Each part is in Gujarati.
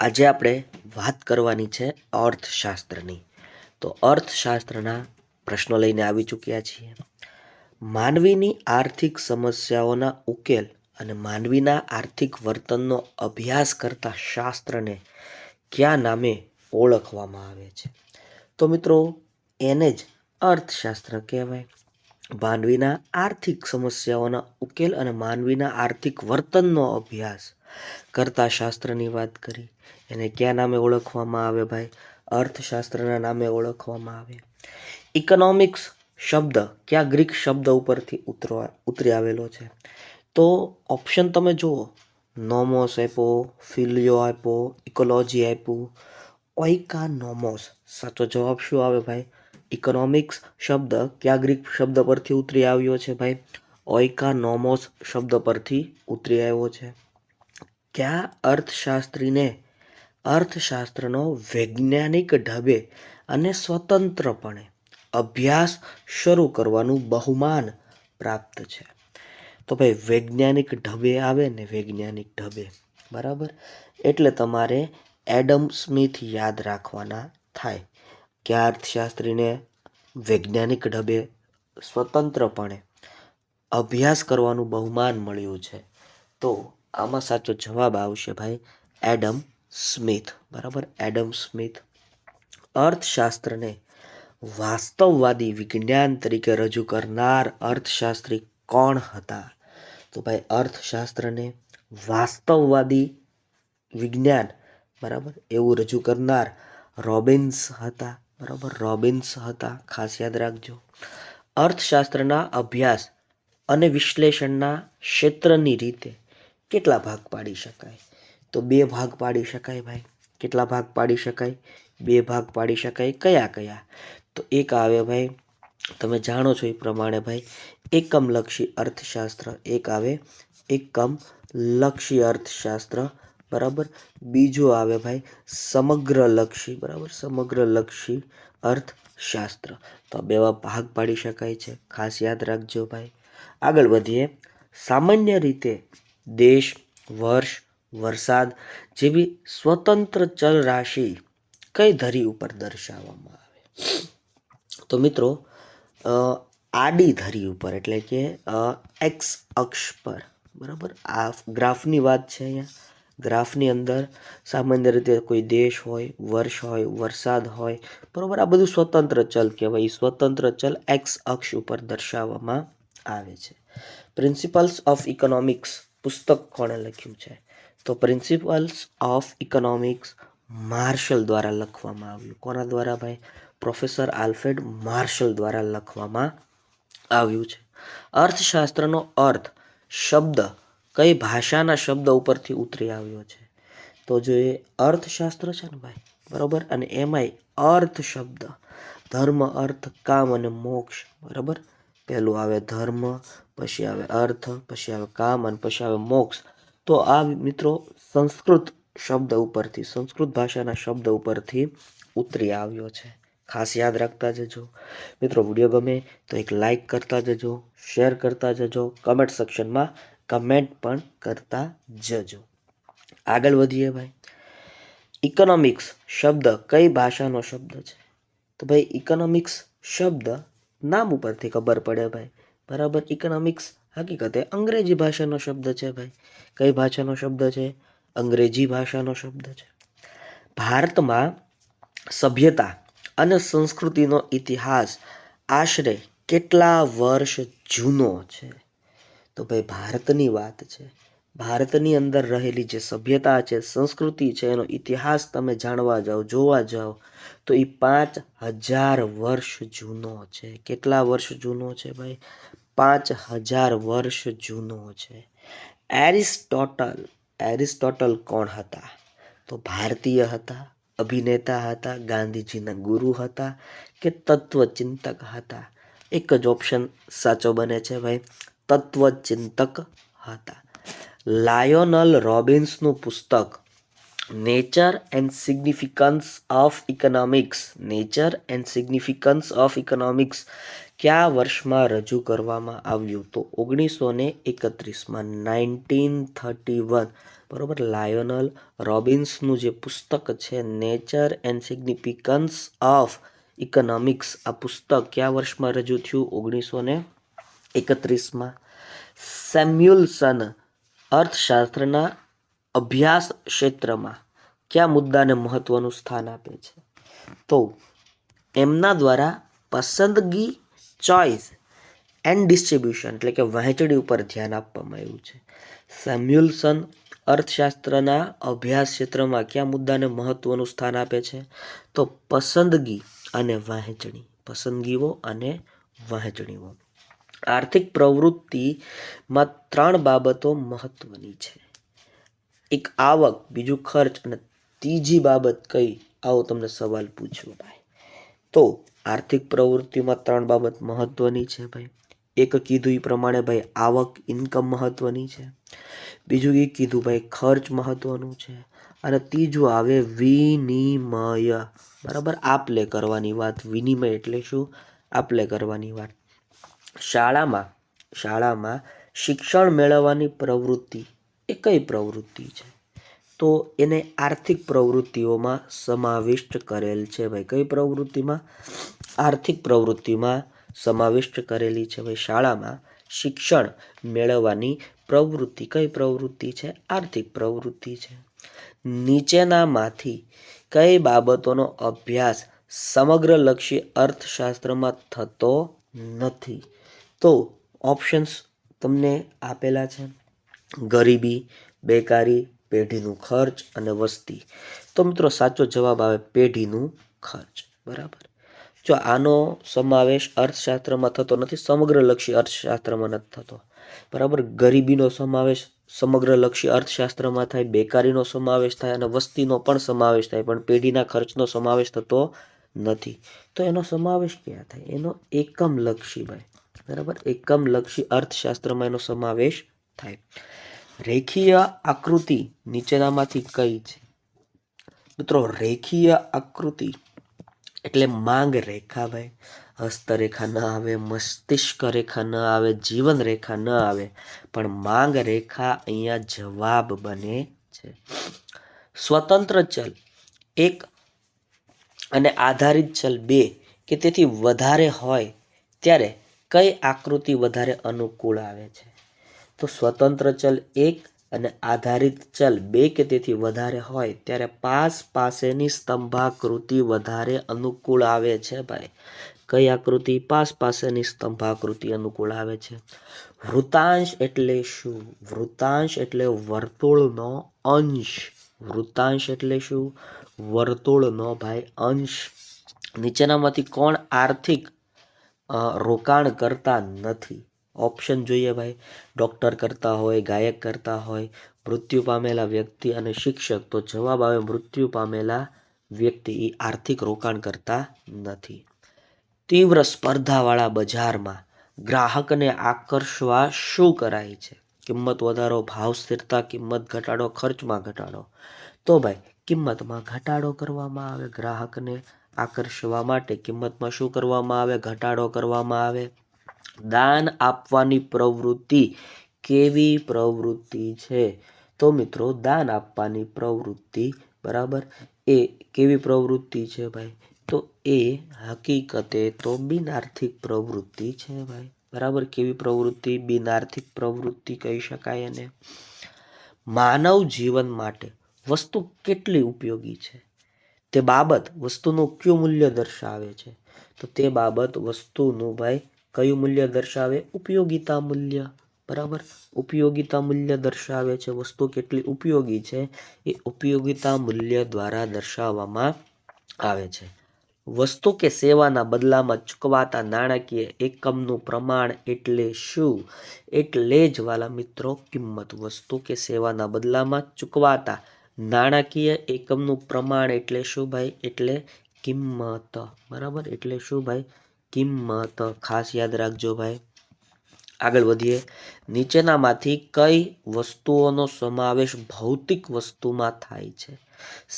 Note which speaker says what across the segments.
Speaker 1: આજે આપણે વાત કરવાની છે અર્થશાસ્ત્રની. તો અર્થશાસ્ત્રના પ્રશ્નો લઈને આવી ચૂક્યા છીએ. માનવીની આર્થિક સમસ્યાઓના ઉકેલ અને માનવીના આર્થિક વર્તનનો અભ્યાસ કરતા શાસ્ત્રને કયા નામે ઓળખવામાં આવે છે? તો મિત્રો, એને જ અર્થશાસ્ત્ર કહેવાય. માનવીના આર્થિક સમસ્યાઓના ઉકેલ અને માનવીના આર્થિક વર્તનનો અભ્યાસ કરતા શાસ્ત્રની વાત કરી. એને કયા નામે ઓળખવામાં આવે ભાઈ? અર્થશાસ્ત્રના નામે ઓળખવામાં આવે. ઇકોનોમિક્સ શબ્દ કયા ગ્રીક શબ્દ ઉપરથી ઉતરી આવેલો છે? તો ઓપ્શન તમે જુઓ, નોમોસ આપ્યો, ફિલિયો આપ્યો, ઇકોલોજી આપ્યું, ઓઇકાનોમોસ. સાચો જવાબ શું આવે ભાઈ? ઇકોનોમિક્સ શબ્દ કયા ગ્રીક શબ્દ પરથી ઉતરી આવ્યો છે ભાઈ? ઓઇકાનોમોસ શબ્દ પરથી ઉતરી આવ્યો છે. કયા અર્થશાસ્ત્રીને અર્થશાસ્ત્રનો વૈજ્ઞાનિક ઢબે અને સ્વતંત્રપણે અભ્યાસ શરૂ કરવાનું બહુમાન પ્રાપ્ત છે? તો ભાઈ વૈજ્ઞાનિક ઢબે આવે ને, વૈજ્ઞાનિક ઢબે, બરાબર, એટલે તમારે એડમ સ્મિથ યાદ રાખવાના થાય. કયા અર્થશાસ્ત્રીને વૈજ્ઞાનિક ઢબે સ્વતંત્રપણે અભ્યાસ કરવાનું બહુમાન મળ્યું છે? તો આમાં સાચો જવાબ આવશે ભાઈ એડમ સ્મિથ. બરાબર, એડમ સ્મિથ. અર્થશાસ્ત્રને વાસ્તવવાદી વિજ્ઞાન તરીકે રજૂ કરનાર અર્થશાસ્ત્રી કોણ હતા? તો ભાઈ અર્થશાસ્ત્રને વાસ્તવવાદી વિજ્ઞાન, બરાબર, એવું રજૂ કરનાર રોબિન્સ હતા. બરાબર, રોબિન્સ હતા, ખાસ યાદ રાખજો. અર્થશાસ્ત્રના અભ્યાસ અને વિશ્લેષણના ક્ષેત્રની રીતે કેટલા ભાગ પાડી શકાય? તો 2 ભાગ પાડી શકાય ભાઈ. કેટલા ભાગ પાડી શકાય? 2 ભાગ પાડી શકાય. કયા કયા? તો એક આવે ભાઈ, તમે જાણો છો એ પ્રમાણે ભાઈ, એકમલક્ષી અર્થશાસ્ત્ર. એક આવે એકમલક્ષી અર્થશાસ્ત્ર, બરાબર. બીજો આવે ભાઈ સમગ્રલક્ષી, બરાબર, સમગ્રલક્ષી અર્થશાસ્ત્ર. તો 2 ભાગ પાડી શકાય છે, ખાસ યાદ રાખજો ભાઈ. આગળ વધીએ. સામાન્ય રીતે દેશ, વર્ષ, વરસાદ જેવી સ્વતંત્ર ચલ રાશિ કઈ ધરી ઉપર દર્શાવવામાં આવે? તો મિત્રો, આડી ધરી ઉપર, એટલે કે એક્સ અક્ષ પર, બરાબર. આ ગ્રાફની વાત છે. અહીંયા ગ્રાફની અંદર સામાન્ય રીતે કોઈ દેશ હોય, વર્ષ હોય, વરસાદ હોય, બરાબર, આ બધું સ્વતંત્ર ચલ કહેવાય. સ્વતંત્ર ચલ એક્સ અક્ષ ઉપર દર્શાવવામાં આવે છે. પ્રિન્સિપલ્સ ઓફ ઇકોનોમિક્સ પુસ્તક કોણે લખ્યું છે? તો પ્રિન્સિપલ્સ ઓફ ઇકોનોમિક્સ માર્શલ દ્વારા લખવામાં આવ્યું. કોના દ્વારા ભાઈ? પ્રોફેસર આલ્ફ્રેડ માર્શલ દ્વારા લખવામાં આવ્યું છે. અર્થશાસ્ત્રનો અર્થ શબ્દ કઈ ભાષાના શબ્દ ઉપરથી ઉતરી આવ્યો છે? તો જો એ અર્થશાસ્ત્ર છે ને ભાઈ, બરાબર, અને એમાંય અર્થ શબ્દ, ધર્મ, અર્થ, કામ અને મોક્ષ, બરાબર. પહેલું આવે ધર્મ, પછી આવે અર્થ, પછી આવે કામ અને પછી આવે મોક્ષ. તો આ મિત્રો સંસ્કૃત શબ્દ ઉપરથી, સંસ્કૃત ભાષાના શબ્દ ઉપરથી ઉતરી આવ્યો છે. ખાસ યાદ રાખતા જજો મિત્રો. વિડીયો ગમે તો એક લાઈક કરતા જજો, શેર કરતા જજો, કમેન્ટ સેક્શનમાં કમેન્ટ પણ કરતા જજો. આગળ વધીએ ભાઈ. ઇકોનોમિક્સ શબ્દ કઈ ભાષાનો શબ્દ છે? તો ભાઈ ઇકોનોમિક્સ શબ્દ નામ ઉપરથી ખબર પડે ભાઈ, બરાબર. ઇકોનોમિક્સ હકીકતે અંગ્રેજી ભાષાનો શબ્દ છે ભાઈ. કઈ ભાષાનો શબ્દ છે? અંગ્રેજી ભાષાનો શબ્દ છે. ભારતમાં સભ્યતા અને સંસ્કૃતિનો ઇતિહાસ આશરે કેટલા વર્ષ જૂનો છે? તો ભાઈ ભારતની વાત છે. ભારતની અંદર રહેલી જે સભ્યતા છે, સંસ્કૃતિ છે, એનો ઇતિહાસ તમે જાણવા જાઓ, જોવા જાઓ, તો એ 5000 વર્ષ જૂનો છે. કેટલા વર્ષ જૂનો છે ભાઈ? 5000 વર્ષ જૂનો છે. એરિસ્ટોટલ કોણ હતા? તો ભારતીય હતા, અભિનેતા હતા, ગાંધીજીના ગુરુ હતા કે તત્વચિંતક હતા? એક જ ઓપ્શન સાચો બને છે ભાઈ, તત્વચિંતક હતા. લાયોનલ રોબિન્સનું પુસ્તક nature and significance of economics, nature and significance of economics કયા વર્ષમાં રજૂ કરવામાં આવ્યું? તો 1931માં, 1931. બરોબર. લાયોનલ રોબિન્સનું જે પુસ્તક છે nature and significance of economics, આ પુસ્તક કયા વર્ષમાં રજૂ થયું? 1931માં. સેમ્યુઅલ્સન અર્થશાસ્ત્રના અભ્યાસ ક્ષેત્રમાં કયા મુદ્દાને મહત્વનું સ્થાન આપે છે? તો એમના દ્વારા પસંદગી, ચોઇસ એન્ડ ડિસ્ટ્રીબ્યુશન એટલે કે વહેંચણી ઉપર ધ્યાન આપવામાં આવ્યું છે. સેમ્યુઅલ્સન અર્થશાસ્ત્રના અભ્યાસ ક્ષેત્રમાં કયા મુદ્દાને મહત્વનું સ્થાન આપે છે? તો પસંદગી અને વહેંચણી. પસંદગીઓ અને વહેંચણીઓ. આર્થિક પ્રવૃત્તિમાં 3 બાબતો મહત્વની છે. એક આવક, બીજું ખર્ચ અને ત્રીજી બાબત કઈ? આવો તમને સવાલ પૂછ્યો ભાઈ. તો આર્થિક પ્રવૃત્તિમાં 3 બાબત મહત્વની છે ભાઈ. એક કીધું એ પ્રમાણે ભાઈ આવક, ઇન્કમ મહત્વની છે. બીજું એ કીધું ભાઈ ખર્ચ મહત્વનું છે. અને ત્રીજું આવે વિનિમય. બરાબર, આપલે કરવાની વાત. વિનિમય એટલે શું? આપલે કરવાની વાત. શાળામાં શિક્ષણ મેળવવાની પ્રવૃત્તિ એ કઈ પ્રવૃત્તિ છે? તો એને આર્થિક પ્રવૃત્તિઓમાં સમાવિષ્ટ કરેલ છે ભાઈ. કઈ પ્રવૃત્તિમાં? આર્થિક પ્રવૃત્તિમાં સમાવિષ્ટ કરેલી છે ભાઈ. શાળામાં શિક્ષણ મેળવવાની પ્રવૃત્તિ કઈ પ્રવૃત્તિ છે? આર્થિક પ્રવૃત્તિ છે. નીચેનામાંથી કઈ બાબતોનો અભ્યાસ સમગ્રલક્ષી અર્થશાસ્ત્રમાં થતો નથી? તો ઓપ્શન્સ તમને આપેલા છે. ગરીબી, બેકારી, પેઢીનું ખર્ચ અને વસ્તી. તો મિત્રો સાચો જવાબ આવે પેઢીનું ખર્ચ. બરાબર. જો આનો સમાવેશ અર્થશાસ્ત્રમાં થતો નથી, સમગ્રલક્ષી અર્થશાસ્ત્રમાં નથી થતો. બરાબર. ગરીબીનો સમાવેશ સમગ્રલક્ષી અર્થશાસ્ત્રમાં થાય, બેકારીનો સમાવેશ થાય અને વસ્તીનો પણ સમાવેશ થાય, પણ પેઢીના ખર્ચનો સમાવેશ થતો નથી. તો એનો સમાવેશ ક્યાં થાય? એનો એકમલક્ષી ભાઈ. બરાબર, એકમલક્ષી અર્થશાસ્ત્રમાં એનો સમાવેશ થાય. રેખીય આકૃતિ નીચેનામાંથી કઈ છે? મિત્રો રેખીય આકૃતિ એટલે માંગ રેખા ભાઈ. હસ્તરેખા ન આવે, મસ્તિષ્ક રેખા ન આવે, જીવન રેખા ન આવે, પણ માંગ રેખા અહીંયા જવાબ બને છે. સ્વતંત્ર ચલ 1 અને આધારિત ચલ 2 કે તેથી વધારે હોય ત્યારે કઈ આકૃતિ વધારે અનુકૂળ આવે છે? તો સ્વતંત્ર ચલ 1 અને આધારિત ચલ 2 કે તેથી વધારે હોય ત્યારે પાસેની સ્તંભાકૃતિ વધારે અનુકૂળ આવે છે ભાઈ. કઈ આકૃતિ? પાસેની સ્તંભાકૃતિ અનુકૂળ આવે છે. વૃતાંશ એટલે શું? વૃતાંશ એટલે વર્તુળનો અંશ. વૃતાંશ એટલે શું? વર્તુળનો ભાઈ અંશ. નીચેનામાંથી કોણ આર્થિક રોકાણ કરતા નથી? ઓપ્શન જોઈએ ભાઈ. ડોક્ટર કરતા હોય, ગાયક કરતા હોય, મૃત્યુ પામેલા વ્યક્તિ અને શિક્ષક. તો જવાબ આવે મૃત્યુ પામેલા વ્યક્તિ. એ આર્થિક રોકાણ કરતા નથી. તીવ્ર સ્પર્ધાવાળા બજારમાં ગ્રાહકને આકર્ષવા શું કરાય છે? કિંમત વધારો, ભાવ સ્થિરતા, કિંમત ઘટાડો, ખર્ચમાં ઘટાડો. તો ભાઈ કિંમતમાં ઘટાડો કરવામાં આવે. ગ્રાહકને આકર્ષવા માટે કિંમતમાં શું કરવામાં આવે? ઘટાડો કરવામાં આવે. દાન આપવાની પ્રવૃત્તિ કેવી પ્રવૃત્તિ છે? તો મિત્રો દાન આપવાની પ્રવૃત્તિ, બરાબર, એ કેવી પ્રવૃત્તિ છે ભાઈ? તો એ હકીકતે તો બિનઆર્થિક પ્રવૃત્તિ છે ભાઈ. બરાબર, કેવી પ્રવૃત્તિ? બિનઆર્થિક પ્રવૃત્તિ કહી શકાય એને. માનવ જીવન માટે વસ્તુ કેટલી ઉપયોગી છે? તે બાબત વસ્તુનું કયું મૂલ્ય દર્શાવે છે? તો તે બાબત વસ્તુનું ભાઈ કયું મૂલ્ય દર્શાવે? ઉપયોગિતા મૂલ્ય. બરાબર, ઉપયોગિતા મૂલ્ય દર્શાવે છે. વસ્તુ કેટલી ઉપયોગી છે એ ઉપયોગિતા મૂલ્ય દ્વારા દર્શાવવામાં આવે છે. વસ્તુ કે સેવાના બદલામાં ચૂકવાતા નાણાકીય એકમનું પ્રમાણ એટલે શું? એટલે જ વાલા મિત્રો કિંમત. વસ્તુ કે સેવાના બદલામાં ચૂકવાતા નાણાકીય એકમનું પ્રમાણ એટલે શું ભાઈ? એટલે કિંમત. બરાબર, એટલે શું ભાઈ? કિંમત. ખાસ યાદ રાખજો ભાઈ. આગળ વધીએ. નીચેનામાંથી કઈ વસ્તુઓનો સમાવેશ ભૌતિક વસ્તુમાં થાય છે?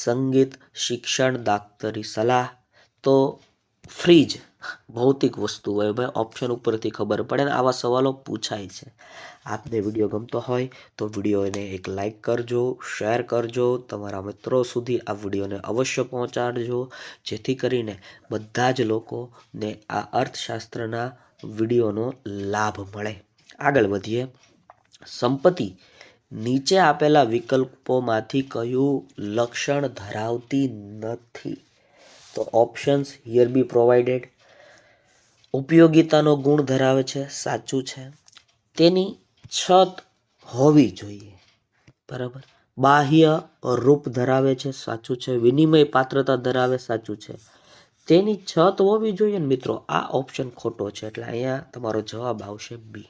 Speaker 1: સંગીત, શિક્ષણ, દાક્તરી સલાહ. તો ફ્રીજ. ભૌતિક વસ્તુ હોય ભાઈ, ઓપ્શન ઉપરથી ખબર પડે ને આવા સવાલો પૂછાય છે. આપને વિડીયો ગમતો હોય તો વિડીયોને એક લાઈક કરજો, શેર કરજો, તમારા મિત્રો સુધી આ વિડીયોને અવશ્ય પહોંચાડજો, જેથી કરીને બધા જ લોકોને આ અર્થશાસ્ત્રના વિડીયોનો લાભ મળે. આગળ વધીએ. સંપત્તિ નીચે આપેલા વિકલ્પોમાંથી કયું લક્ષણ ધરાવતી નથી? તો ઓપ્શન્સ હિયર બી પ્રોવાઇડેડ. ઉપયોગિતાનો ગુણ ધરાવે છે, સાચું છે. તેની છત હોવી જોઈએ, બરાબર. બાહ્ય રૂપ ધરાવે છે, સાચું છે. વિનિમય પાત્રતા ધરાવે, સાચું છે. તેની છત હોવી જોઈએ ને મિત્રો, આ ઓપ્શન ખોટો છે, એટલે અહીંયા તમારો જવાબ આવશે બી.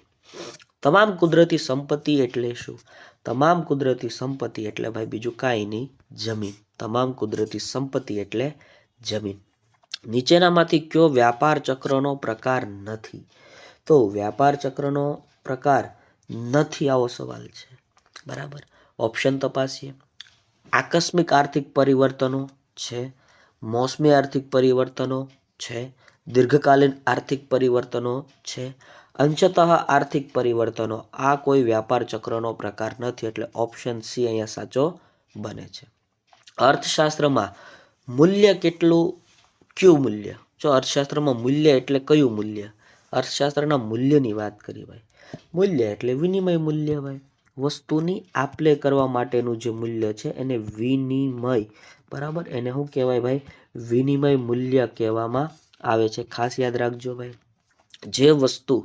Speaker 1: તમામ કુદરતી સંપત્તિ એટલે શું? તમામ કુદરતી સંપત્તિ એટલે ભાઈ બીજું કાંઈ નહીં, જમીન. તમામ કુદરતી સંપત્તિ એટલે જમીન. નીચેનામાંથી કયો વ્યાપાર ચક્રનો પ્રકાર નથી? તો વ્યાપાર ચક્રનો પ્રકાર નથી, આવો સવાલ છે, બરાબર. ઓપ્શન તપાસીએ. આકસ્મિક આર્થિક પરિવર્તનો છે, મોસમી આર્થિક પરિવર્તનો છે, દીર્ઘકાલીન આર્થિક પરિવર્તનો છે, અંશતઃ આર્થિક પરિવર્તનો. આ કોઈ વ્યાપાર ચક્રનો પ્રકાર નથી, એટલે ઓપ્શન સી અહીંયા સાચો બને છે. અર્થશાસ્ત્રમાં મૂલ્ય કેટલું, કયું મૂલ્ય? જો અર્થશાસ્ત્રમાં મૂલ્ય એટલે કયું મૂલ્ય? અર્થશાસ્ત્રના મૂલ્યની વાત કરી ભાઈ. મૂલ્ય એટલે વિનિમય મૂલ્ય ભાઈ. વસ્તુની આપલે કરવા માટેનું જે મૂલ્ય છે એને વિનિમય, બરાબર, એને શું કહેવાય ભાઈ? વિનિમય મૂલ્ય કહેવામાં આવે છે. ખાસ યાદ રાખજો ભાઈ. જે વસ્તુ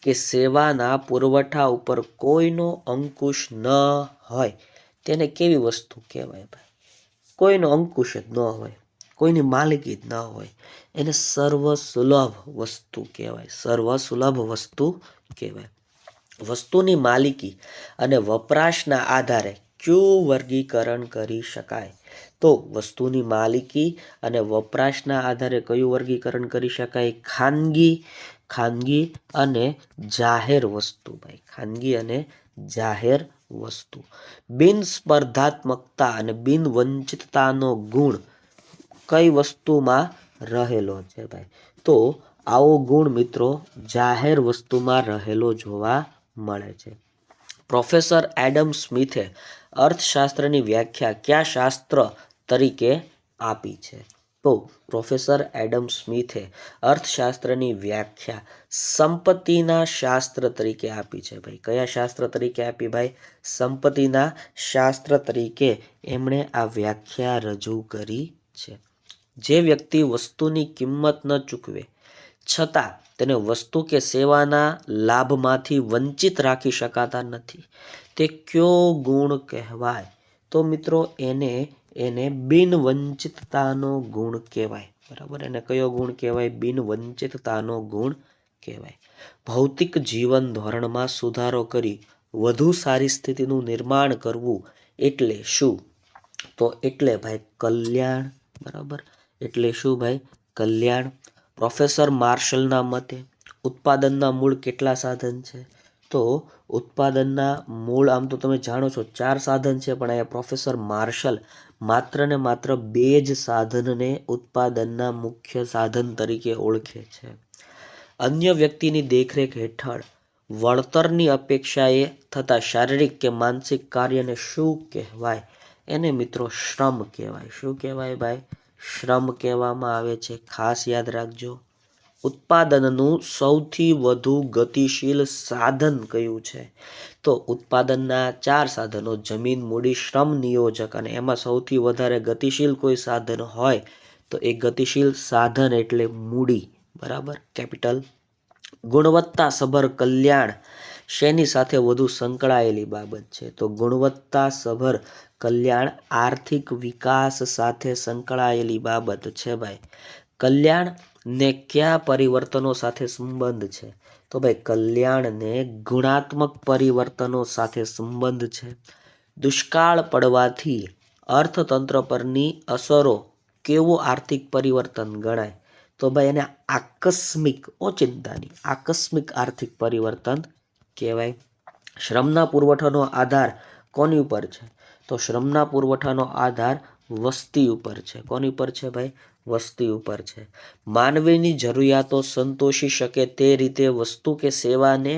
Speaker 1: કે સેવાના પુરવઠા ઉપર કોઈનો અંકુશ ન હોય તેને કેવી વસ્તુ કહેવાય ભાઈ? કોઈનો અંકુશ જ ન હોય, કોઈની માલિકી જ ન હોય, એને સર્વસુલભ વસ્તુ કહેવાય. સર્વસુલભ વસ્તુ કહેવાય. વસ્તુની માલિકી અને વપરાશના આધારે કયું વર્ગીકરણ કરી શકાય? તો વસ્તુની માલિકી અને વપરાશના આધારે કયું વર્ગીકરણ કરી શકાય? ખાનગી અને જાહેર વસ્તુ ભાઈ. ખાનગી અને જાહેર વસ્તુ. બિન સ્પર્ધાત્મકતા અને બિન વંચિતતાનો ગુણ કઈ વસ્તુમાં રહેલો છે ભાઈ? તો આવો ગુણ મિત્રો જાહેર વસ્તુમાં રહેલો જોવા મળે છે. પ્રોફેસર એડમ સ્મિથે અર્થશાસ્ત્રની વ્યાખ્યા કયા શાસ્ત્ર તરીકે આપી છે? તો પ્રોફેસર એડમ સ્મિથે અર્થશાસ્ત્રની વ્યાખ્યા સંપત્તિના શાસ્ત્ર તરીકે આપી છે ભાઈ. કયા શાસ્ત્ર તરીકે આપી ભાઈ? સંપત્તિના શાસ્ત્ર તરીકે એમણે આ વ્યાખ્યા રજૂ કરી છે. જે વ્યક્તિ વસ્તુની કિંમત ન ચૂકવે છતાં તેને વસ્તુ કે સેવાના લાભમાંથી વંચિત રાખી શકાતા નથી, તે કયો ગુણ કહેવાય? તો મિત્રો એને બિનવંચિતતાનો ગુણ કહેવાય, બરાબર. એને કયો ગુણ કહેવાય? બિનવંચિતતાનો ગુણ કહેવાય. ભૌતિક જીવન ધોરણમાં સુધારો કરી વધુ સારી સ્થિતિનું નિર્માણ કરવું એટલે શું? તો એટલે ભાઈ કલ્યાણ, બરાબર. એટલે શું ભાઈ? કલ્યાણ. પ્રોફેસર માર્શલના મતે ઉત્પાદનના મૂળ કેટલા સાધન છે? તો ઉત્પાદનના મૂળ આમ તો તમે જાણો છો 4 સાધન છે, પણ અહીંયા પ્રોફેસર માર્શલ માત્ર ને માત્ર 2 જ સાધનને ઉત્પાદનના મુખ્ય સાધન તરીકે ઓળખે છે. અન્ય વ્યક્તિની દેખરેખ હેઠળ વળતરની અપેક્ષાએ થતા શારીરિક કે માનસિક કાર્યને શું કહેવાય? એને મિત્રો શ્રમ કહેવાય. શું કહેવાય ભાઈ? શ્રમ કહેવામાં આવે છે. ખાસ યાદ રાખજો. ઉત્પાદનનું સૌથી વધુ ગતિશીલ સાધન કયું છે? તો ઉત્પાદનના 4 સાધનો જમીન, મૂડી, શ્રમ, નિયોજક, અને એમાં સૌથી વધારે ગતિશીલ કોઈ સાધન હોય તો એ ગતિશીલ સાધન એટલે મૂડી, બરાબર, કેપિટલ. ગુણવત્તાસભર કલ્યાણ શેની સાથે વધુ સંકળાયેલી બાબત છે? તો ગુણવત્તાસભર કલ્યાણ આર્થિક વિકાસ સાથે સંકળાયેલી બાબત છે ભાઈ. કલ્યાણ ને કયા પરિવર્તનો સાથે સંબંધ છે? તો ભાઈ કલ્યાણને ગુણાત્મક પરિવર્તનો સાથે સંબંધ છે. દુષ્કાળ પડવાથી અર્થતંત્ર પરની અસરો કેવું આર્થિક પરિવર્તન ગણાય? તો ભાઈ એને આકસ્મિક, ઓચિંતાની આકસ્મિક આર્થિક પરિવર્તન કહેવાય. શ્રમના પુરવઠાનો આધાર કોની ઉપર છે? તો શ્રમના પુરવઠાનો આધાર વસ્તી ઉપર છે. કોની ઉપર છે ભાઈ? વસ્તી ઉપર છે. માનવીની જરૂરિયાતો સંતોષી શકે તે રીતે વસ્તુ કે સેવાને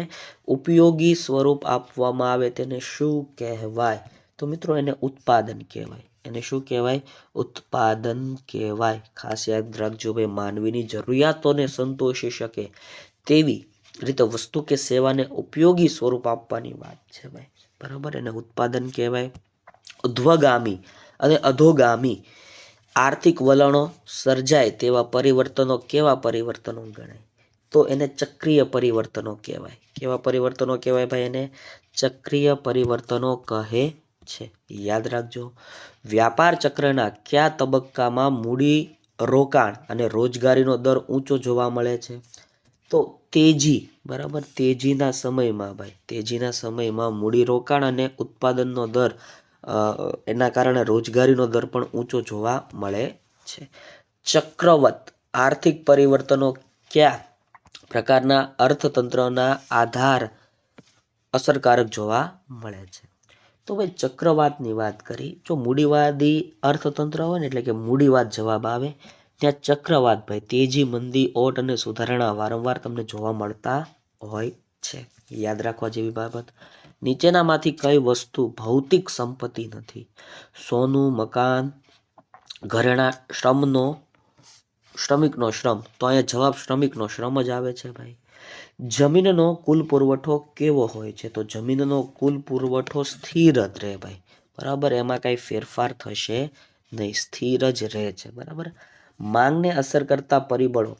Speaker 1: ઉપયોગી સ્વરૂપ આપવામાં આવે તેને શું કહેવાય? તો મિત્રો એને ઉત્પાદન કહેવાય. એને શું કહેવાય? ઉત્પાદન કહેવાય. ખાસ યાદ રાખજો ભાઈ, માનવીની જરૂરિયાતોને સંતોષી શકે તેવી રીતે વસ્તુ કે સેવાને ઉપયોગી સ્વરૂપ આપવાની વાત છે ભાઈ, બરાબર. એને ઉત્પાદન કહેવાય. ઉધ્વગામી અને અધોગામી આર્થિક વલણો સર્જાય તેવા પરિવર્તનો કેવા પરિવર્તનો ગણાય? તો એને ચક્રીય પરિવર્તનો કહેવાય. કેવા પરિવર્તનો કહેવાય ભાઈ? એને ચક્રીય પરિવર્તનો કહે છે. યાદ રાખજો. વ્યાપાર ચક્રના કયા તબક્કામાં મૂડી રોકાણ અને રોજગારીનો દર ઊંચો જોવા મળે છે? તો તેજી, બરાબર. તેજીના સમયમાં ભાઈ, તેજીના સમયમાં મૂડી રોકાણ અને ઉત્પાદનનો દર એના કારણે રોજગારીનો દર પણ ઊંચો જોવા મળે છે. ચક્રવત આર્થિક પરિવર્તનો કયા પ્રકારના અર્થતંત્રના આધાર અસરકારક જોવા મળે છે? તો ભાઈ ચક્રવાતની વાત કરી. જો મૂડીવાદી અર્થતંત્ર હોય ને, એટલે કે મૂડીવાદ જવાબ આવે. ત્યાં ચક્રવાત ભાઈ, તેજી, મંદી, ઓટ અને સુધારણા વારંવાર તમને જોવા મળતા હોય છે. યાદ રાખવા જેવી બાબત. નીચેનામાંથી કઈ વસ્તુ ભૌતિક સંપત્તિ નથી? સોનું, મકાન, ઘરેણાં, શ્રમિકનો શ્રમ. તો અહીંયા જવાબ શ્રમિકનો શ્રમ જ આવે છે ભાઈ. જમીનનો કુલ પુરવઠો કેવો હોય છે? તો જમીનનો કુલ પુરવઠો સ્થિર જ રહે ભાઈ, બરાબર. એમાં કઈ ફેરફાર થશે નહીં, સ્થિર જ રહે છે, બરાબર. માંગને અસર કરતા પરિબળો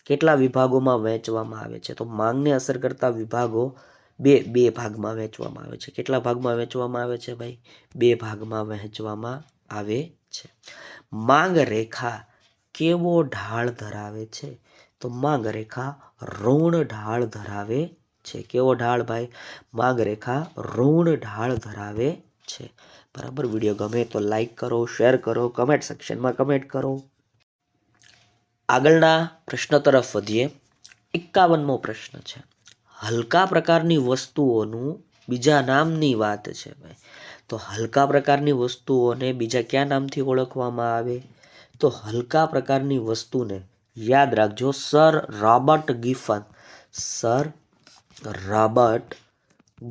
Speaker 1: કેટલા વિભાગોમાં વહેંચવામાં આવે છે? તો માંગને અસર કરતા વિભાગો બે ભાગમાં વહેંચવામાં આવે છે. કેટલા ભાગમાં વહેંચવામાં આવે છે ભાઈ? 2 ભાગમાં વહેંચવામાં આવે છે. માંગ રેખા કેવો ઢાળ ધરાવે છે? તો માંગ રેખા ઋણ ઢાળ ધરાવે છે. કેવો ઢાળ ભાઈ? માંગ રેખા ઋણ ઢાળ ધરાવે છે, બરાબર. વિડીયો ગમે તો લાઈક કરો, શેર કરો, કમેન્ટ સેક્શનમાં કમેન્ટ કરો. આગળના પ્રશ્ન તરફ વધીએ. 51મો પ્રશ્ન છે. હલકા પ્રકારની વસ્તુઓનું બીજા નામની વાત છે ભાઈ. તો હલકા પ્રકારની વસ્તુઓને બીજા કયા નામથી ઓળખવામાં આવે? તો હલકા પ્રકારની વસ્તુને યાદ રાખજો, sir Robert Giffen, sir Robert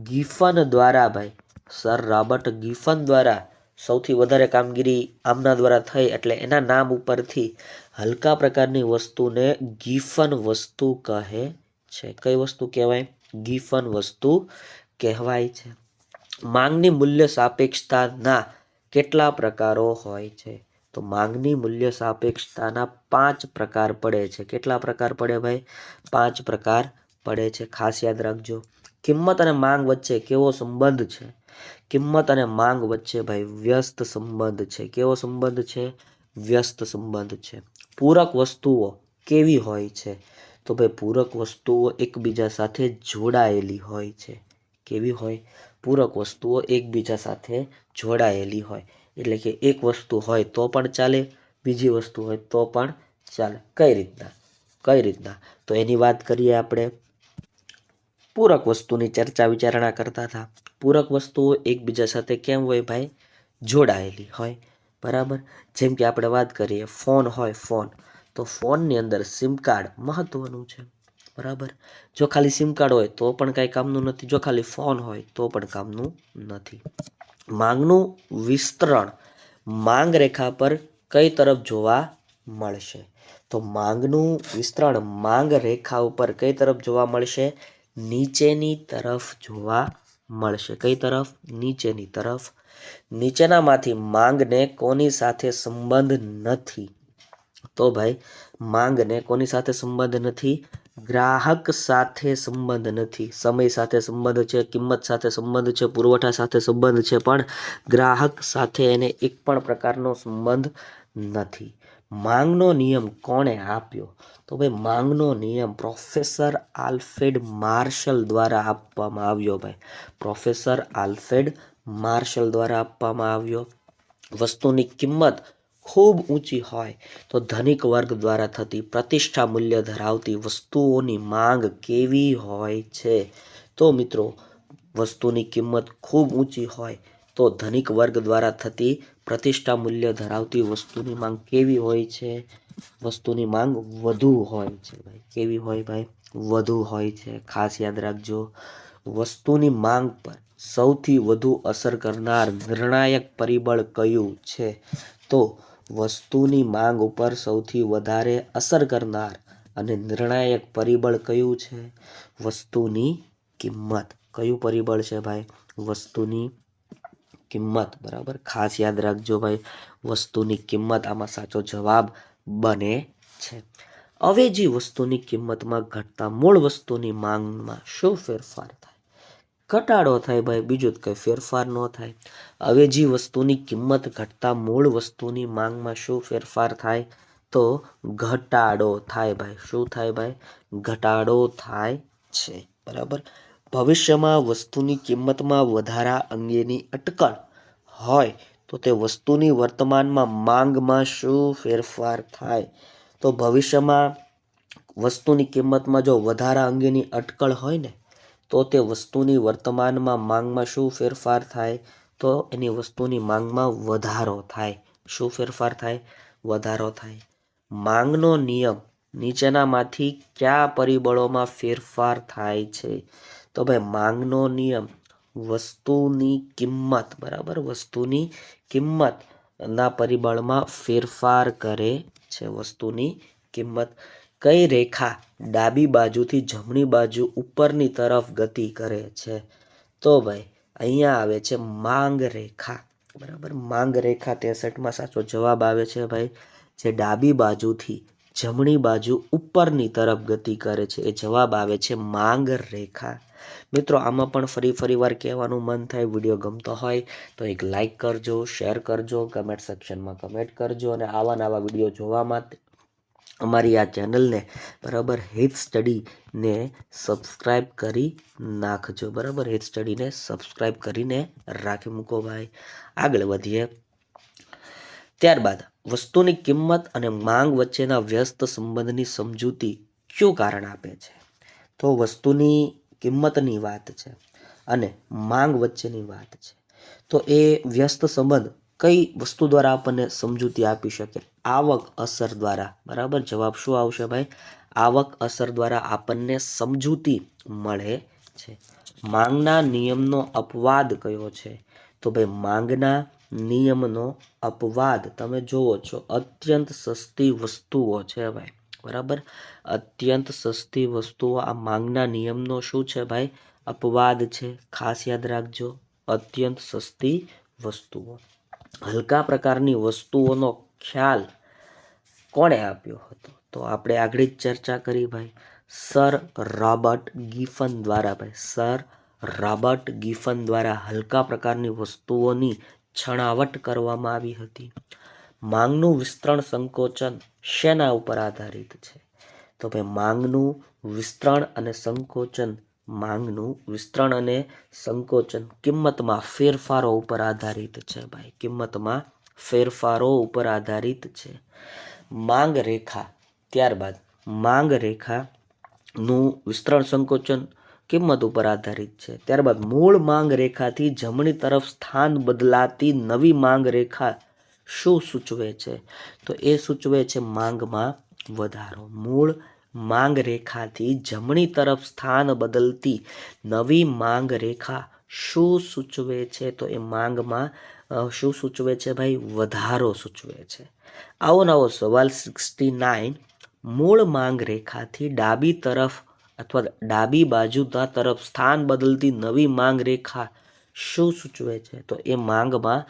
Speaker 1: Giffen દ્વારા ભાઈ, સર રોબર્ટ ગિફન દ્વારા સૌથી વધારે કામગીરી આમના દ્વારા થઈ, એટલે એના નામ ઉપરથી હલકા પ્રકારની વસ્તુને ગિફન વસ્તુ કહે છે. કઈ વસ્તુ કહેવાય? ગિફન વસ્તુ કહેવાય છે. માંગની મૂલ્ય સાપેક્ષતાના કેટલા પ્રકારો હોય છે? તો માંગની મૂલ્ય સાપેક્ષતાના 5 પ્રકાર પડે છે. કેટલા પ્રકાર પડે ભાઈ? 5 પ્રકાર પડે છે. ખાસ યાદ રાખજો. કિંમત અને માંગ વચ્ચે કેવો સંબંધ છે? કિંમત અને માંગ વચ્ચે ભાઈ વ્યસ્ત સંબંધ છે. કેવો સંબંધ છે? વ્યસ્ત સંબંધ છે. પૂરક વસ્તુઓ કેવી હોય છે? તો ભાઈ પૂરક વસ્તુઓ એકબીજા સાથે જોડાયેલી હોય છે. કેવી હોય? પૂરક વસ્તુઓ એકબીજા સાથે જોડાયેલી હોય. એટલે કે એક વસ્તુ હોય તો પણ ચાલે, બીજી વસ્તુ હોય તો પણ ચાલે. કઈ રીતના? કઈ રીતના? તો એની વાત કરીએ આપણે. પૂરક વસ્તુની ચર્ચા વિચારણા કરતા હતા. પૂરક વસ્તુઓ એકબીજા સાથે કેમ હોય ભાઈ? જોડાયેલી હોય, બરાબર. જેમ કે આપણે વાત કરીએ, ફોન હોય, ફોન, તો ફોનની અંદર સિમ કાર્ડ મહત્વનું છે, બરાબર. જો ખાલી સિમ કાર્ડ હોય તો પણ કાંઈ કામનું નથી, જો ખાલી ફોન હોય તો પણ કામનું નથી. માંગનું વિસ્તરણ માંગ રેખા પર કઈ તરફ જોવા મળશે? તો માંગનું વિસ્તરણ માંગ રેખા ઉપર કઈ તરફ જોવા મળશે? નીચેની તરફ જોવા મળશે. કઈ તરફ? નીચેની તરફ. નીચેનામાંથી માંગને કોની સાથે સંબંધ નથી? તો ભાઈ માંગને કોની સાથે સંબંધ નથી? ગ્રાહક સાથે સંબંધ નથી. સમય સાથે સંબંધ છે, કિંમત સાથે સંબંધ છે, પુરવઠા સાથે સંબંધ છે, પણ ગ્રાહક સાથે એને એક પણ પ્રકારનો સંબંધ નથી. માંગનો નિયમ કોણે આપ્યો? તો ભાઈ માંગનો નિયમ પ્રોફેસર આલ્ફ્રેડ માર્શલ દ્વારા આપવામાં આવ્યો ભાઈ. પ્રોફેસર આલ્ફ્રેડ માર્શલ દ્વારા આપવામાં આવ્યો. વસ્તુની કિંમત ખૂબ ઊંચી હોય તો ધનિક વર્ગ દ્વારા થતી પ્રતિષ્ઠા મૂલ્ય ધરાવતી વસ્તુઓની માંગ કેવી હોય છે? તો મિત્રો વસ્તુની કિંમત ખૂબ ઊંચી હોય તો ધનિક વર્ગ દ્વારા થતી પ્રતિષ્ઠા મૂલ્ય ધરાવતી વસ્તુની માંગ કેવી હોય છે? વસ્તુની માંગ વધુ હોય છે ભાઈ. કેવી હોય ભાઈ? વધુ હોય છે. ખાસ યાદ રાખજો. વસ્તુની માંગ પર સૌથી વધુ અસર કરનાર નિર્ણાયક પરિબળ કયું છે? તો વસ્તુની માંગ ઉપર સૌથી વધારે અસર કરનાર અને નિર્ણાયક પરિબળ કયું છે? વસ્તુની કિંમત. કયું પરિબળ છે ભાઈ? વસ્તુની કિંમત. બરાબર, ખાસ યાદ રાખજો ભાઈ, વસ્તુની કિંમત આમાં સાચો જવાબ બને છે. અવેજી વસ્તુની કિંમતમાં ઘટતા મૂળ વસ્તુની માંગમાં શું ફેરફાર થાય? ઘટાડો થાય ભાઈ, બીજું જ કંઈ ફેરફાર ન થાય. અવેજી વસ્તુની કિંમત ઘટતા મૂળ વસ્તુની માંગમાં શું ફેરફાર થાય? તો ઘટાડો થાય ભાઈ. શું થાય ભાઈ? ઘટાડો થાય છે. બરાબર. ભવિષ્યમાં વસ્તુની કિંમતમાં વધારા અંગેની અટકળ હોય તો તે વસ્તુની વર્તમાનમાં માંગમાં શું ફેરફાર થાય? તો ભવિષ્યમાં વસ્તુની કિંમતમાં જો વધારા અંગેની અટકળ હોય ને તો તે વસ્તુની વર્તમાનમાં માંગમાં શું ફેરફાર થાય? તો એની વસ્તુની માંગમાં વધારો થાય. શું ફેરફાર થાય? વધારો થાય. માંગનો નિયમ નીચેનામાંથી કયા પરિબળોમાં ફેરફાર થાય છે? તો ભાઈ માંગનો નિયમ વસ્તુની કિંમત, બરાબર, વસ્તુની કિંમતના પરિબળમાં ફેરફાર કરે છે. વસ્તુની કિંમત. કઈ રેખા ડાબી બાજુથી જમણી બાજુ ઉપરની તરફ ગતિ કરે છે? તો ભાઈ અહીંયા આવે છે માંગ રેખા. બરાબર, માંગ રેખા 63માં સાચો જવાબ આવે છે ભાઈ. જે ડાબી બાજુથી જમણી બાજુ ઉપરની તરફ ગતિ કરે છે એ જવાબ આવે છે માંગ રેખા. મિત્રો આમાં પણ ફરી વાર કહેવાનું મન થાય, વિડીયો ગમતો હોય તો એક લાઈક કરજો, શેર કરજો, કમેન્ટ સેક્શનમાં કમેન્ટ કરજો અને આવા નવા વિડીયો જોવા માટે અમારી આ ચેનલને, બરાબર, હિત સ્ટડીને સબસ્ક્રાઈબ કરી નાખજો. બરાબર, હિત સ્ટડીને સબસ્ક્રાઈબ કરીને રાખી મૂકો ભાઈ. આગળ વધીએ. ત્યારબાદ વસ્તુની કિંમત અને માંગ વચ્ચેના વ્યસ્ત સંબંધની સમજૂતી કયું કારણ આપે છે? તો વસ્તુની કિંમતની વાત છે અને માંગ વચ્ચેની વાત છે, તો એ વ્યસ્ત સંબંધ કઈ વસ્તુ દ્વારા આપણને સમજૂતી આપી શકે? આવક અસર દ્વારા. બરાબર, જવાબ શું આવશે ભાઈ? આવક અસર દ્વારા આપણને સમજૂતી મળે છે. માંગના નિયમનો અપવાદ કયો છે? તો ભાઈ માંગના નિયમનો અપવાદ તમે જુઓ છો, અત્યંત સસ્તી વસ્તુઓ છે ભાઈ. બરાબર, અત્યંત સસ્તી વસ્તુઓ આ માંગના નિયમનો શું છે ભાઈ? અપવાદ છે. ખાસ યાદ રાખજો, અત્યંત સસ્તી વસ્તુઓ. હલકા પ્રકારની વસ્તુઓનો ખ્યાલ કોણે આપ્યો હતો? તો આપણે આગળ જ ચર્ચા કરી ભાઈ, સર રોબર્ટ ગિફન દ્વારા. ભાઈ સર રોબર્ટ ગિફન દ્વારા હલકા પ્રકારની વસ્તુઓની છણાવટ કરવામાં આવી હતી. માંગનું વિસ્તરણ સંકોચન શેના ઉપર આધારિત છે? તો ભાઈ માંગનું વિસ્તરણ અને સંકોચન, માંગનું વિસ્તરણ અને સંકોચન કિંમતમાં ફેરફારો ઉપર આધારિત છે ભાઈ. કિંમતમાં ફેરફારો ઉપર આધારિત છે. માંગ રેખા. ત્યારબાદ માંગ રેખાનું વિસ્તરણ સંકોચન કિંમત ઉપર આધારિત છે. ત્યારબાદ મૂળ માંગ રેખાથી જમણી તરફ સ્થાન બદલાતી નવી માંગ રેખા શું સૂચવે છે? તો એ સૂચવે છે માંગમાં વધારો. મૂળ માંગ રેખાથી જમણી તરફ સ્થાન બદલતી નવી માંગ રેખા શું સૂચવે છે? તો એ માંગમાં શું સૂચવે છે ભાઈ? વધારો સૂચવે છે. આવો નવો સવાલ 69. મૂળ માંગ રેખાથી ડાબી તરફ અથવા ડાબી બાજુના તરફ સ્થાન બદલતી નવી માંગ રેખા શું સૂચવે છે? તો એ માંગમાં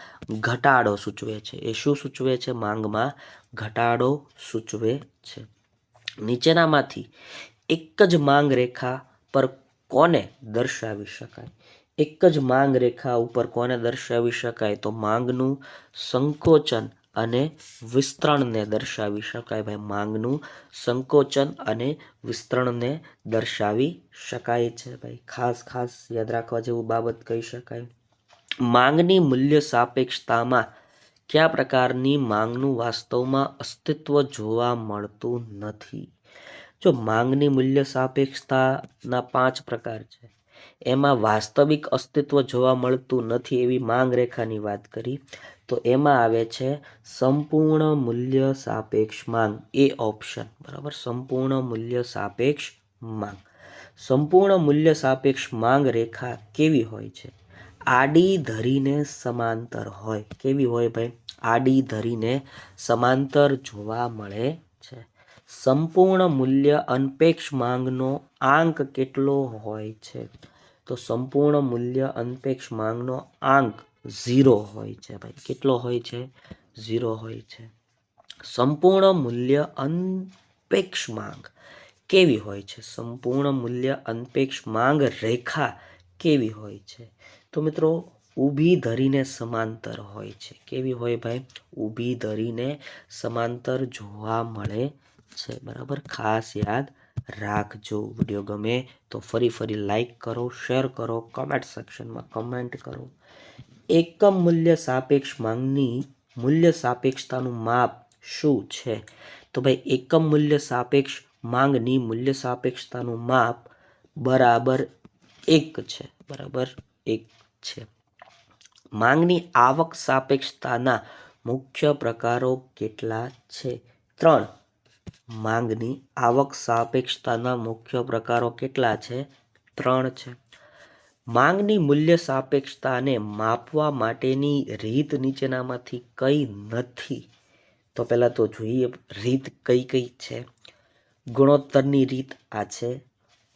Speaker 1: ઘટાડો સૂચવે છે. એ શું સૂચવે છે? માંગમાં ઘટાડો સૂચવે છે. નીચેનામાંથી એક જ માંગ રેખા પર કોને દર્શાવી શકાય? એક જ માંગ રેખા ઉપર કોને દર્શાવી શકાય? તો માંગનું સંકોચન અને વિસ્તરણને દર્શાવી શકાય ભાઈ. માંગનું સંકોચન અને વિસ્તરણને દર્શાવી શકાય છે ભાઈ. ખાસ યાદ રાખવા જેવું બાબત કહી શકાય. માંગની મૂલ્ય સાપેક્ષતામાં કયા પ્રકારની માંગનું વાસ્તવમાં અસ્તિત્વ જોવા મળતું નથી? જો માંગની મૂલ્ય સાપેક્ષતાના 5 પ્રકાર છે. એમાં વાસ્તવિક અસ્તિત્વ જોવા મળતું નથી એવી માંગ રેખાની વાત કરી તો એમાં આવે છે સંપૂર્ણ મૂલ્ય સાપેક્ષ માંગ, એ ઓપ્શન, બરાબર. સંપૂર્ણ મૂલ્ય સાપેક્ષ માંગ. સંપૂર્ણ મૂલ્ય સાપેક્ષ માંગ રેખા કેવી હોય છે? આડી ધરીને સમાંતર હોય. કેવી હોય ભાઈ? આડી ધરીને સમાંતર જોવા મળે છે. સંપૂર્ણ મૂલ્ય અનપેક્ષ માંગનો આંક કેટલો હોય છે? તો સંપૂર્ણ મૂલ્ય અનપેક્ષ માંગનો આંક 0 હોય છે ભાઈ. કેટલો હોય છે? 0 હોય છે. સંપૂર્ણ મૂલ્ય અનપેક્ષ માંગ કેવી હોય છે? સંપૂર્ણ મૂલ્ય અનપેક્ષ માંગ રેખા કેવી હોય છે? તો મિત્રો ઊભી ધરીને સમાંતર હોય છે. કેવી હોય ભાઈ? ઊભી ધરીને સમાંતર જોવા મળે છે, બરાબર. ખાસ યાદ રાખજો. વિડીયો ગમે તો ફરી લાઈક કરો, શેર કરો, કમેન્ટ સેક્શનમાં કમેન્ટ કરો. એકમ મૂલ્ય સાપેક્ષ માંગની મૂલ્ય સાપેક્ષતાનું માપ શું છે? તો ભાઈ એકમ મૂલ્ય સાપેક્ષ માંગની મૂલ્ય સાપેક્ષતાનું માપ બરાબર 1 છે, બરાબર 1 છે. માંગની આવક સાપેક્ષતાના મુખ્ય પ્રકારો કેટલા છે? 3. માંગની આવક સાપેક્ષતાના મુખ્ય પ્રકારો કેટલા છે? 3 છે. માંગની મૂલ્ય સાપેક્ષતાને માપવા માટેની રીત નીચેનામાંથી કઈ નથી? તો પહેલા તો જોઈએ રીત કઈ કઈ છે. ગુણોત્તરની રીત આ છે,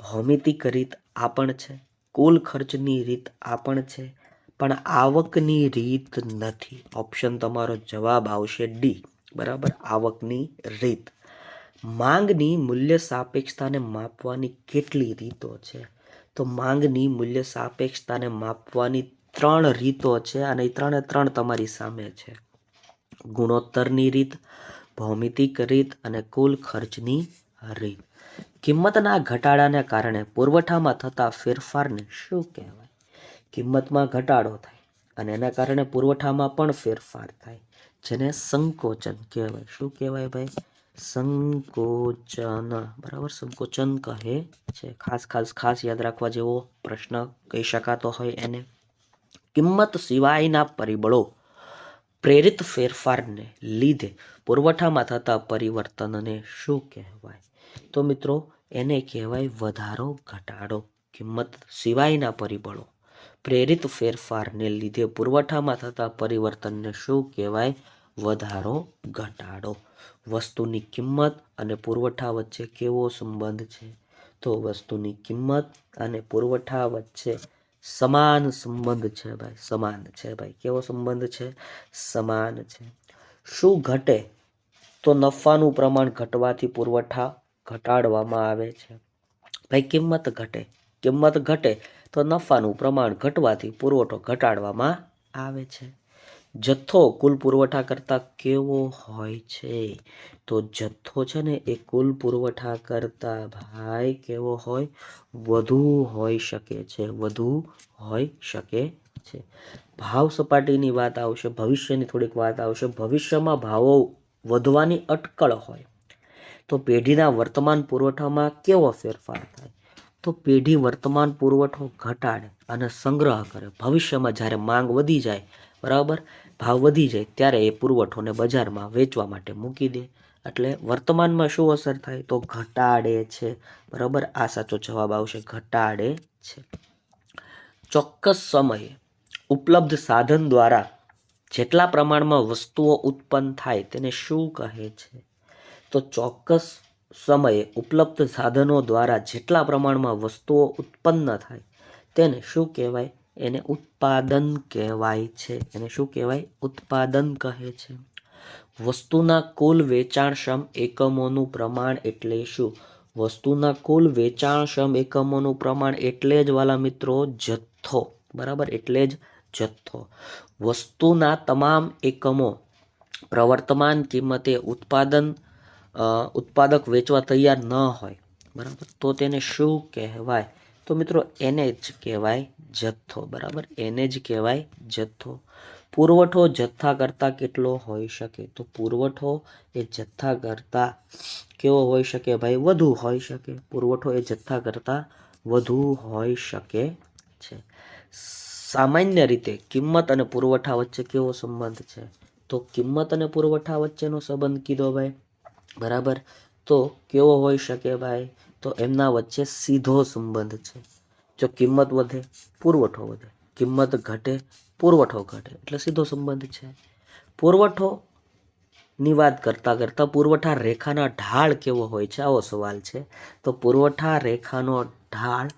Speaker 1: ભૌમિતિક રીત આ પણ છે, કુલ ખર્ચની રીત આ પણ છે, પણ આવકની રીત નથી. ઓપ્શન તમારો જવાબ આવશે ડી, બરાબર. આવકની રીત. માંગની મૂલ્ય સાપેક્ષતાને માપવાની કેટલી રીતો છે? તો માંગની મૂલ્ય સાપેક્ષતાને માપવાની 3 રીતો છે અને એ 3 તમારી સામે છે. ગુણોત્તરની રીત, ભૌમિતિક રીત અને કુલ ખર્ચની રીત. કિંમતના ઘટાડાને કારણે પુરવઠામાં થતા ફેરફારને શું કહેવાય? કિંમતમાં ઘટાડો થાય અને એના કારણે પુરવઠામાં પણ ફેરફાર થાય, જેને સંકોચન કહેવાય. શું કહેવાય ભાઈ? સંકોચન, બરાબર. સંકોચન કહે છે. ખાસ યાદ રાખવા જેવો પ્રશ્ન કહી શકાતો હોય એને. કિંમત સિવાયના પરિબળો પ્રેરિત ફેરફારને લીધે પુરવઠામાં થતા પરિવર્તનને શું કહેવાય? તો મિત્રો એને કહેવાય વધારો ઘટાડો. કિંમત સિવાયના પરિબળો પ્રેરિત ફેરફારને લીધે પુરવઠામાં થતા પરિવર્તનને શું કહેવાય? વધારો ઘટાડો. વસ્તુની કિંમત અને પુરવઠા વચ્ચે કેવો સંબંધ છે? તો વસ્તુની કિંમત અને પુરવઠા વચ્ચે સમાન સંબંધ છે ભાઈ. સમાન છે ભાઈ. કેવો સંબંધ છે? સમાન છે. શું ઘટે તો નફાનું પ્રમાણ ઘટવાથી પુરવઠા ઘટાડવામાં આવે છે? ભાઈ કિંમત ઘટે. કિંમત ઘટે તો નફાનું પ્રમાણ ઘટવાથી પુરવઠો ઘટાડવામાં આવે છે. જથ્થો કુલ પુરવઠા કરતા કેવો હોય છે? તો જથ્થો છે ને એ કુલ પુરવઠા કરતા ભાઈ કેવો હોય? વધુ હોઈ શકે છે. વધુ હોઈ શકે છે. ભાવ સપાટીની વાત આવશે, ભવિષ્યની થોડીક વાત આવશે. ભવિષ્યમાં ભાવો વધવાની અટકળ હોય તો પેઢીના વર્તમાન પુરવઠામાં કેવો ફેરફાર થાય? તો પેઢી વર્તમાન પુરવઠો ઘટાડે અને સંગ્રહ કરે. ભવિષ્યમાં જ્યારે માંગ વધી જાય, બરાબર, ભાવ વધી જાય ત્યારે એ પુરવઠોને બજારમાં વેચવા માટે મૂકી દે. એટલે વર્તમાનમાં શું અસર થાય? તો ઘટાડે છે, બરાબર. આ સાચો જવાબ આવશે, ઘટાડે છે. ચોક્કસ સમયે ઉપલબ્ધ સાધન દ્વારા જેટલા પ્રમાણમાં વસ્તુઓ ઉત્પન્ન થાય તેને શું કહે છે? તો ચોક્કસ સમયે ઉપલબ્ધ સાધનો દ્વારા જેટલા પ્રમાણમાં વસ્તુઓ ઉત્પન્ન થાય તેને શું કહેવાય? એને ઉત્પાદન કહેવાય છે. એને શું કહેવાય? ઉત્પાદન કહે છે. વસ્તુના કુલ વેચાણક્ષમ એકમોનું પ્રમાણ એટલે શું? વસ્તુના કુલ વેચાણક્ષમ એકમોનું પ્રમાણ એટલે જ વાલા મિત્રો જથ્થો, બરાબર. એટલે જ જથ્થો. વસ્તુના તમામ એકમો પ્રવર્તમાન કિંમતે ઉત્પાદક વેચવા તૈયાર ન હોય, બરાબર, તો તેને શું કહેવાય? તો મિત્રો એને જ કહેવાય જથ્થો, બરાબર. એને જ કહેવાય જથ્થો. પુરવઠો જથ્થા કરતાં કેટલો હોઈ શકે? તો પુરવઠો એ જથ્થા કરતાં કેવો હોઈ શકે ભાઈ? વધુ હોઈ શકે. પુરવઠો એ જથ્થા કરતાં વધુ હોઈ શકે છે. સામાન્ય રીતે કિંમત અને પુરવઠા વચ્ચે કેવો સંબંધ છે? તો કિંમત અને પુરવઠા વચ્ચેનો સંબંધ કીધો ભાઈ, બરાબર. તો કેવો હોઈ શકે ભાઈ? તો એમના વચ્ચે સીધો સંબંધ છે. જો કિંમત વધે, પુરવઠો વધે, કિંમત ઘટે, પુરવઠો ઘટે, એટલે સીધો સંબંધ છે. પુરવઠો ની વાત કરતા પુરવઠા રેખાના ઢાળ કેવો હોય છે, આવો સવાલ છે. તો પુરવઠા રેખાનો ઢાળ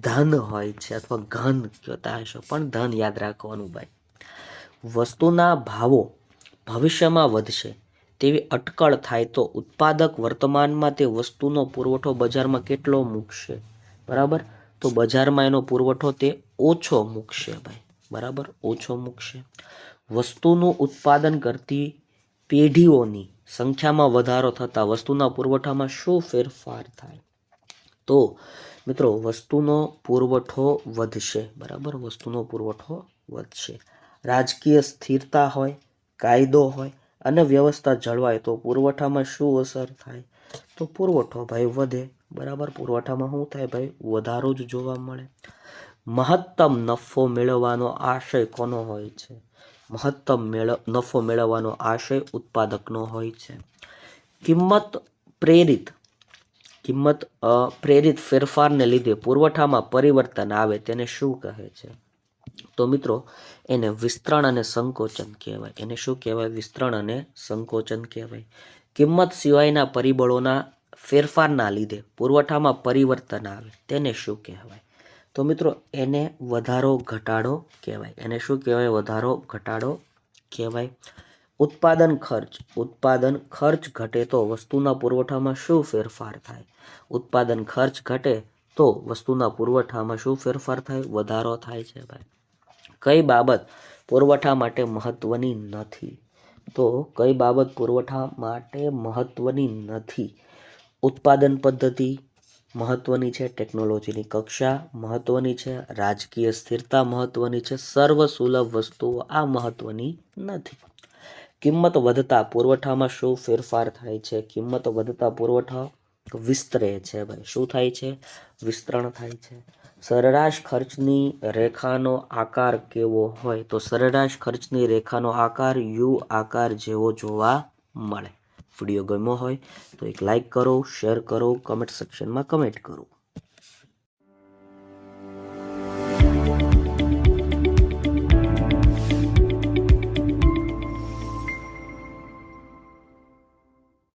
Speaker 1: ધન હોય છે, અથવા ઘન કહેતા હશો, પણ ધન યાદ રાખવાનું ભાઈ. વસ્તુના ભાવો ભવિષ્યમાં વધશે તેવી અટકળ થાય તો ઉત્પાદક વર્તમાનમાં તે વસ્તુનો પુરવઠો બજારમાં કેટલો મૂકશે, બરાબર. તો બજારમાં એનો પુરવઠો તે ઓછો મૂકશે ભાઈ, બરાબર, ઓછો મૂકશે. વસ્તુનું ઉત્પાદન કરતી પેઢીઓની સંખ્યામાં વધારો થતાં વસ્તુના પુરવઠામાં શું ફેરફાર થાય? તો મિત્રો વસ્તુનો પુરવઠો વધશે, બરાબર, વસ્તુનો પુરવઠો વધશે. રાજકીય સ્થિરતા હોય, કાયદો હોય અને વ્યવસ્થા જળવાય તો પુરવઠામાં શું અસર થાય? તો પુરવઠો ભાઈ વધે, બરાબર. પુરવઠામાં શું થાય ભાઈ? વધારો જ જોવા મળે. મહત્તમ નફો મેળવવાનો આશય કોનો હોય છે? મહત્તમ નફો મેળવવાનો આશય ઉત્પાદકનો હોય છે. કિંમત પ્રેરિત ફેરફારને લીધે પુરવઠામાં પરિવર્તન આવે તેને શું કહે છે? તો મિત્રો એને વિસ્તરણ અને સંકોચન કહેવાય. એને શું કહેવાય? વિસ્તરણ અને સંકોચન કહેવાય. કિંમત સિવાયના પરિબળોના ફેરફારના લીધે પુરવઠામાં પરિવર્તન આવે તેને શું કહેવાય? તો મિત્રો એને વધારો ઘટાડો કહેવાય. એને શું કહેવાય? વધારો ઘટાડો કહેવાય. ઉત્પાદન ખર્ચ ઘટે તો વસ્તુના પુરવઠામાં શું ફેરફાર થાય? ઉત્પાદન ખર્ચ ઘટે તો વસ્તુના પુરવઠામાં શું ફેરફાર થાય? વધારો થાય છે ભાઈ. કઈ બાબત પુરવઠા માટે મહત્વની નથી? તો કઈ બાબત પુરવઠા માટે મહત્વની નથી? ઉત્પાદન પદ્ધતિ મહત્વની છે, ટેકનોલોજીની કક્ષા મહત્વની છે, રાજકીય સ્થિરતા મહત્વની છે, સર્વ સુલભ વસ્તુઓ આ મહત્વની નથી. કિંમત વધતા પુરવઠામાં શું ફેરફાર થાય છે? કિંમત વધતા પુરવઠા વિસ્તરે છે ભાઈ. શું થાય છે? વિસ્તરણ થાય છે. સરેરાશ ખર્ચની રેખાનો આકાર કેવો હોય? તો સરેરાશ ખર્ચની રેખાનો આકાર યુ આકાર જેવો જોવા મળે. વિડીયો ગમ્યો હોય તો એક લાઈક કરો, શેર કરો, કમેન્ટ સેક્શનમાં કમેન્ટ કરો.